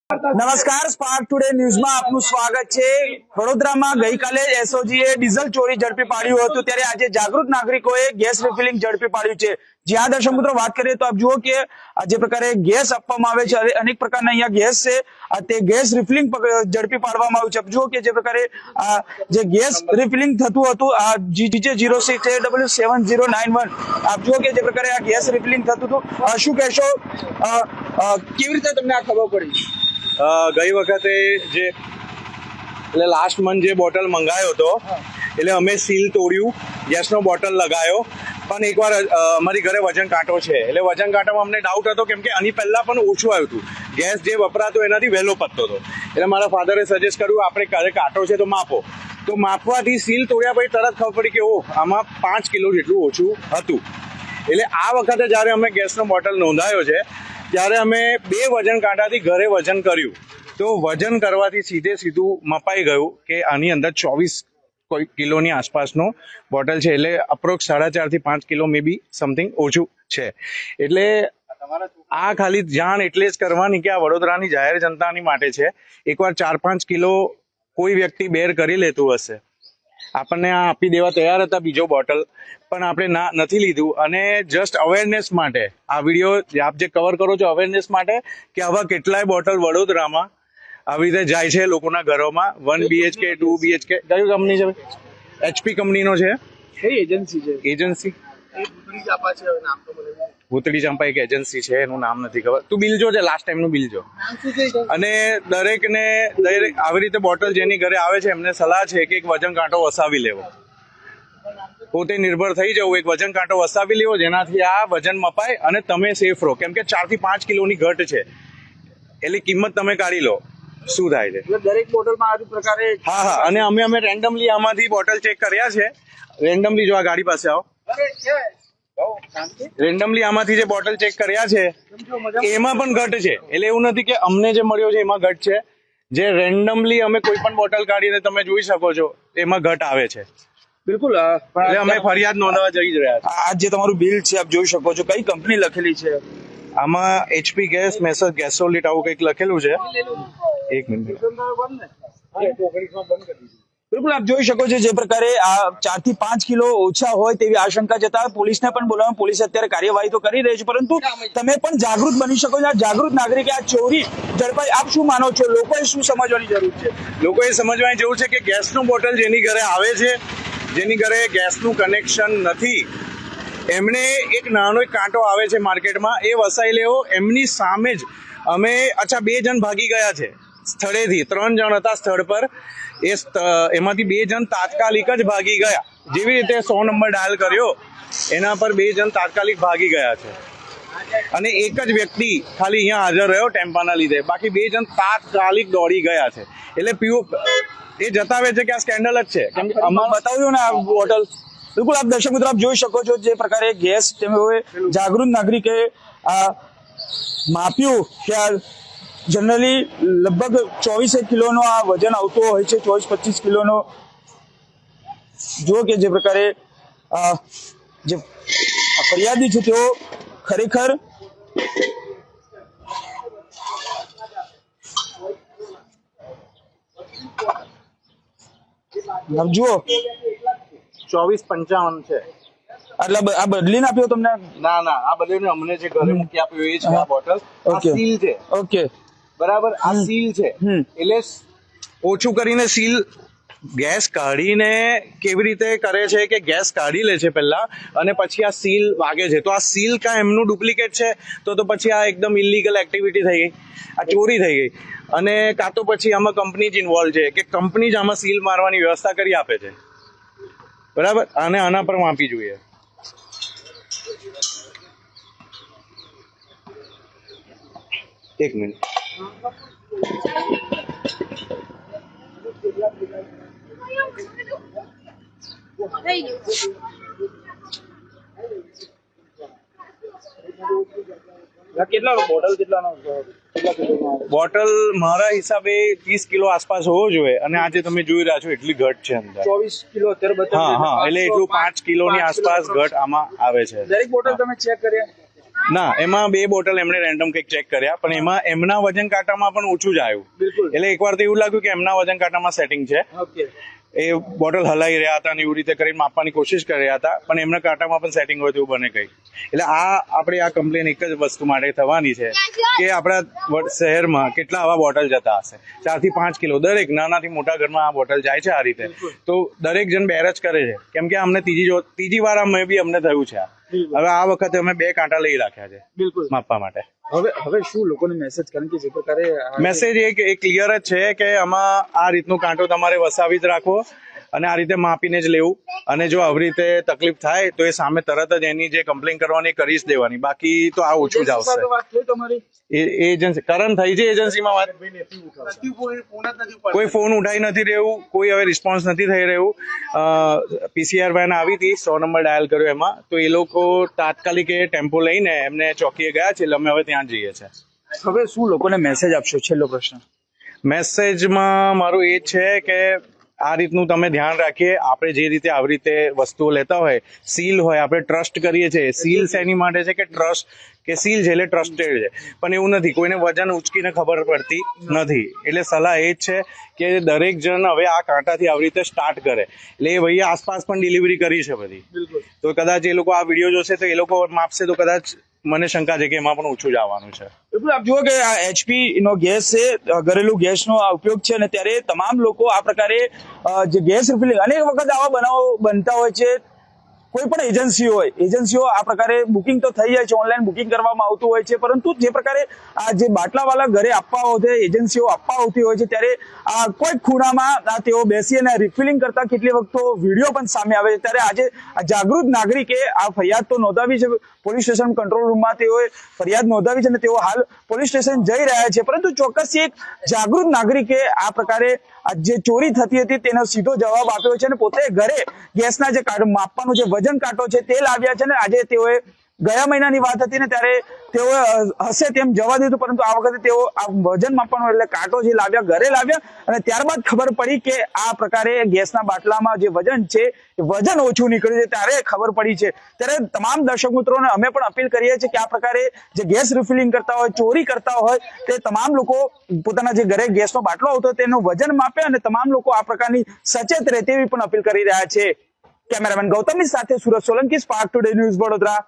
નમસ્કાર, spark today ન્યૂઝમાં આપનું સ્વાગત છે। વડોદરામાં ગઈકાલે એસઓજીએ ડીઝલ ચોરી ઝડપી પાડ્યું હતું, ત્યારે આજે જાગૃત નાગરિકોએ ગેસ રિફિલિંગ ઝડપી પાડ્યું છે। જ્યાં દર્શક મિત્રો વાત કરીએ તો આપ જુઓ કે જે પ્રકારે ગેસ આપવામાં આવે છે, અનેક પ્રકારના અહીંયા ગેસ છે, તે ગેસ રિફિલિંગ ઝડપી પાડવામાં આવ્યું છે। આપ જુઓ કે જે પ્રકારે જે ગેસ રિફિલિંગ થતું હતું આ GJ06AW7091, આપ જુઓ કે જે પ્રકારે આ ગેસ રિફિલિંગ થતું હતું, શું કહેશો, કેવી રીતે તમને આ ખબર પડી? ગઈ વખતે જે એટલે લાસ્ટ મંથ જે બોટલ મંગાયો હતો એટલે અમે સીલ તોડ્યું, ગેસનો બોટલ લગાયો, પણ એકવાર અમારી ઘરે વજન કાંટો છે એટલે વજન કાંટામાં અમને ડાઉટ હતો કેમ કે આની પહેલા પણ ઓછું આવ્યું હતું, ગેસ જે વપરાતો એનાથી વહેલો પતતો હતો, એટલે મારા ફાધરે સજેસ્ટ કર્યું આપણે ઘરે કાંટો છે તો માપો, તો માપવાથી સીલ તોડ્યા પછી તરત ખબર પડી કે ઓહ આમાં 5 કિલો જેટલું ઓછું હતું। એટલે આ વખતે જ્યારે અમે ગેસનો બોટલ નોંધાયો છે ત્યારે અમે 2 વજન કાંટાથી ઘરે વજન કર્યું, તો વજન કરવાથી સીધું મપાઈ ગયું કે આની અંદર 24 કિલોની આસપાસનો બોટલ છે, એટલે અપ્રોક્સ 4.5 થી 5 કિલો મે બી સમથિંગ ઓછું છે। એટલે આ ખાલી જાણ એટલે જ કરવાની કે આ વડોદરાની જાહેર જનતાની માટે છે। એકવાર 4-5 કિલો કોઈ વ્યક્તિ બેર કરી લેતું હશે, આપણને આ આપી દેવા તૈયાર હતા બીજો બોટલ, પણ આપણે નથી લીધું, અને જસ્ટ અવેરનેસ માટે આ વિડીયો આપ જે કવર કરો છો અવેરનેસ માટે કે આવા કેટલાય બોટલ વડોદરામાં આવી રીતે જાય છે લોકોના ઘરોમાં। 1 BHK 2 BHK કયું કંપની છે? HP કંપનીનો છે। કઈ એજન્સી છે? એજન્સી ભૂતળી ચાંપા એક એજન્સી છે, એનું નામ નથી ખબર, તું બિલ જો છે લાસ્ટ ટાઈમનું બિલ જો। અને દરેક આવી રીતે બોટલ જેની ઘરે આવે છે એમને સલાહ છે કે એક વજન કાંટો વસાવી લેવો, પોતે નિર્ભર થઈ જવું, એક વજન કાંટો વસાવી લેવો જેનાથી આ વજન મપાય અને તમે સેફ રહો, કેમ કે 4 થી 5 કિલોની ઘટ છે, એટલે કિંમત તમે કાઢી લો શું થાય છે દરેક બોટલમાં આ પ્રકારે। હા, અને અમે રેન્ડમલી આમાંથી બોટલ ચેક કર્યા છે, રેન્ડમલી જો આ ગાડી પાસે આવો, રેન્ડમલી આમાંથી જે બોટલ ચેક કર્યા છે એમાં પણ ઘટ છે, એટલે એવું નથી કે અમને જે મળ્યો છે એમાં ઘટ છે, જે રેન્ડમલી અમે કોઈ પણ બોટલ કાઢીને તમે જોઈ શકો છો એમાં ઘટ આવે છે। બિલકુલ, એટલે અમે ફરિયાદ નોંધવા જઈ જ રહ્યા છીએ। આ જે તમારું બિલ છે આપ જોઈ શકો છો, કઈ કંપની લખેલી છે? આમાં HP ગેસ મેસર ગેસોલિટ આવું કંઈક લખેલું છે, એક મિનિટ। બિલકુલ, આપ જોઈ શકો છો જે પ્રકારે આ 4 થી 5 કિલો ઓછા હોય તેવી આશંકા જતા પોલીસને પણ બોલાવવા, પોલીસ અત્યારે કાર્યવાહી તો કરી રહી છે, પરંતુ તમે પણ જાગૃત બની શકો છો। આ જાગૃત નાગરિકે આ ચોરી ઝડપાઈ, આપ શું માનો છો, લોકોએ શું સમજવાની જરૂર છે? લોકોએ સમજવાની જરૂર છે કે ગેસનું બોટલ જેની ઘરે આવે છે, જેની ઘરે ગેસનું કનેક્શન નથી, એમને એક નાનો કાંટો આવે છે માર્કેટમાં, એ વસાઈ લેવો। એમની સામે જ અમે 2 જણ ભાગી ગયા છે સ્થળેથી, 3 જણ હતા સ્થળ પર, એમાંથી 2 જણ તાત્કાલિક જ ભાગી ગયા, જેવી રીતે 100 નંબર ડાયલ કર્યો એના પર 2 જણ તાત્કાલિક ભાગી ગયા છે, અને એક જ વ્યક્તિ ખાલી અહીંયા હાજર રહ્યો ટેમ્પાના લીધે, બાકી 2 જણ તાત્કાલિક દોડી ગયા છે। એટલે એ જતાવે છે કે આ સ્કેન્ડલ જ છે, કેમ કે આમાં બતાવ્યું ને આ બોટલ। બિલકુલ, આપ દર્શક મિત્રો આપ જોઈ શકો છો જે પ્રકારે ગેસ તેઓએ જાગૃત નાગરિકે માપ્યું કે જનરલી લગભગ 24 કિલોનો આ વજન આવતો હોય છે, 24-25 કિલોનો। જો કે જે પ્રકારે જે ફરિયાદી છે તેઓ ખરેખર જુઓ 24-55 છે। એટલે આ બદલીને આપ્યો તમને? ના, આ બધું અમને જે ઘરે મૂકી આપ્યું એ છે આ બોટલ, આ સીલ છે। ઓકે, બરાબર, આ સીલ છે, એટલે ઓછું કરીને સીલ ગેસ કાઢીને કેવી રીતે કરે છે કે ગેસ કાઢી લે છે પહેલા અને પછી આ સીલ વાગે છે, તો આ સીલ કાં એમનું ડુપ્લિકેટ છે તો પછી આ એકદમ ઇલીગલ એક્ટિવિટી થઈ ગઈ, આ ચોરી થઈ ગઈ, અને કાં તો પછી આમાં કંપની જ ઇન્વોલ્વ છે કે કંપની જ આમાં સીલ મારવાની વ્યવસ્થા કરી આપે છે, બરાબર, અને આના પર માપી જોઈએ। એક મિનિટ, બોટલ મારા હિસાબે 30 કિલો આસપાસ હોવો જોઈએ, અને આજે તમે જોઈ રહ્યા છો એટલી ઘટ છે અંદર 24 કિલો અત્યારે હા, એટલે એટલું 5 કિલોની આસપાસ ઘટ આમાં આવે છે। દરેક બોટલ તમે ચેક કર્યા? ના, એમાં 2 બોટલ એમણે રેન્ડમ કંઈક ચેક કર્યા, પણ એમાં એમના વજન કાંટામાં પણ ઓછું જ આવ્યું. બિલકુલ. એટલે એકવાર તો એવું લાગ્યું કે એમના વજન કાંટામાં સેટિંગ છે. ઓકે. એ બોટલ હલાઈ રહ્યા હતા અને એવી રીતે કરીને માપવાની કોશિશ કરી રહ્યા હતા, પણ એમના કાંટામાં પણ સેટિંગ હોય તેવું બને કંઈ. એટલે આપણી આ કમ્પ્લેન એક જ વસ્તુ માટે થવાની છે કે આપણા શહેરમાં કેટલા આવા બોટલ જતા હશે, 4 થી 5 કિલો દરેક નાનાથી મોટા ઘરમાં આ બોટલ જાય છે આ રીતે. તો દરેક જણ બેર જ કરે છે, કેમ કે અમને ત્રીજી વાર અમને થયું છે. હવે આ વખતે અમે 2 કાંટા લઈ રાખ્યા છે બિલકુલ. માપવા માટે. હવે શું લોકોને મેસેજ, કારણ કે જે પ્રકારે મેસેજ એ ક્લિયર જ છે કે આમાં આ રીતનું કાંટો તમારે વસાવી જ રાખવો અને આ રીતે માપીને જ લેવું. અને જો આવી રીતે તકલીફ થાય તો એ સામે તરત જ એની જે કમ્પ્લેન કરવાની કરી જ દેવાની, બાકી તો આ ઓછું જ આવશે. વાત થઈ તમારી એજન્સી કરણ થઈ છે, એજન્સીમાં વાત કોઈ ફોન ઉઠાઈ નથી રહ્યું, કોઈ હવે રિસ્પોન્સ નથી થઈ રહ્યું. પીસીઆર વેન આવી હતી, 100 નંબર ડાયલ કર્યો એમાં, તો એ લોકો તાત્કાલિક એ ટેમ્પો લઈને એમને ચોકીએ ગયા છે, એટલે અમે હવે ત્યાં જઈએ છીએ. હવે શું લોકોને મેસેજ આપશો? છેલ્લો પ્રશ્ન. મેસેજમાં મારું એ જ છે કે આ રીતનું તમે ધ્યાન રાખીએ. આપણે જે રીતે આવી રીતે વસ્તુઓ લેતા હોય, સીલ હોય, આપણે ટ્રસ્ટ કરીએ છીએ. સીલ શેની માટે છે કે ટ્રસ્ટ કે સીલ છે એટલે ટ્રસ્ટેડ છે, પણ એવું નથી. કોઈને વજન ઉચકીને ખબર પડતી નથી. એટલે સલાહ એ જ છે કે દરેક જણ હવે આ કાંટાથી આવી રીતે સ્ટાર્ટ કરે. એટલે એ ભાઈએ આસપાસ પણ ડિલિવરી કરી છે બધી, તો કદાચ એ લોકો આ વિડીયો જોશે તો એ લોકો માપશે તો કદાચ મને શંકા છે કે એમાં પણ ઓછું જ આવવાનું છે. બિલકુલ. આપ જુઓ કે આ HP નો ગેસ છે, ઘરેલું ગેસનો આ ઉપયોગ છે, અને ત્યારે તમામ લોકો આ પ્રકારે જે ગેસ રિફિલિંગ, અનેક વખત આવા બનાવો બનતા હોય છે. કોઈ પણ એજન્સીઓ આ પ્રકારે બુકિંગ તો થઈ જાય છે, ઓનલાઈન બુકિંગ કરવામાં આવતું હોય છે, પરંતુ જે પ્રકારે આ જે બાટલાવાળા ઘરે આપવા હોય, એજન્સીઓ આપવા આવતી હોય છે, ત્યારે આ કોઈ ખૂણામાં તેઓ બેસી અને રિફિલિંગ કરતા કેટલી વખત તો વિડીયો પણ સામે આવે છે. ત્યારે આજે આ જાગૃત નાગરિકે આ ફરિયાદ તો નોંધાવી છે, પોલીસ સ્ટેશન કંટ્રોલ રૂમમાં તેઓએ ફરિયાદ નોંધાવી છે અને તેઓ હાલ પોલીસ સ્ટેશન જઈ રહ્યા છે. પરંતુ ચોક્કસથી એક જાગૃત નાગરિકે આ પ્રકારે જે ચોરી થતી હતી તેનો સીધો જવાબ આપ્યો છે અને પોતે ઘરે ગેસના જે માપવાનું જે વજન કાંટો છે તે લાવ્યા છે. ને આજે તેઓએ ગયા મહિનાની વાત હતી ને ત્યારે તેઓ હશે તેમ જવા દીધું, પરંતુ આ વખતે તેઓ આ વજન માપવાનો એટલે કાંટો જે લાવ્યા, ઘરે લાવ્યા અને ત્યારબાદ ખબર પડી કે આ પ્રકારે ગેસના બાટલામાં જે વજન છે એ વજન ઓછું નીકળ્યું છે. ત્યારે ખબર પડી છે. ત્યારે તમામ દર્શક મિત્રોને અમે પણ અપીલ કરીએ છીએ કે આ પ્રકારે જે ગેસ રિફિલિંગ કરતા હોય, ચોરી કરતા હોય, તે તમામ લોકો પોતાના જે ઘરે ગેસનો બાટલો આવતો હોય તેનું વજન માપે અને તમામ લોકો આ પ્રકારની સચેત રહે તેવી પણ અપીલ કરી રહ્યા છે. કેમેરામેન ગૌતમની સાથે Surat Solanki, spark today news, Vadodara.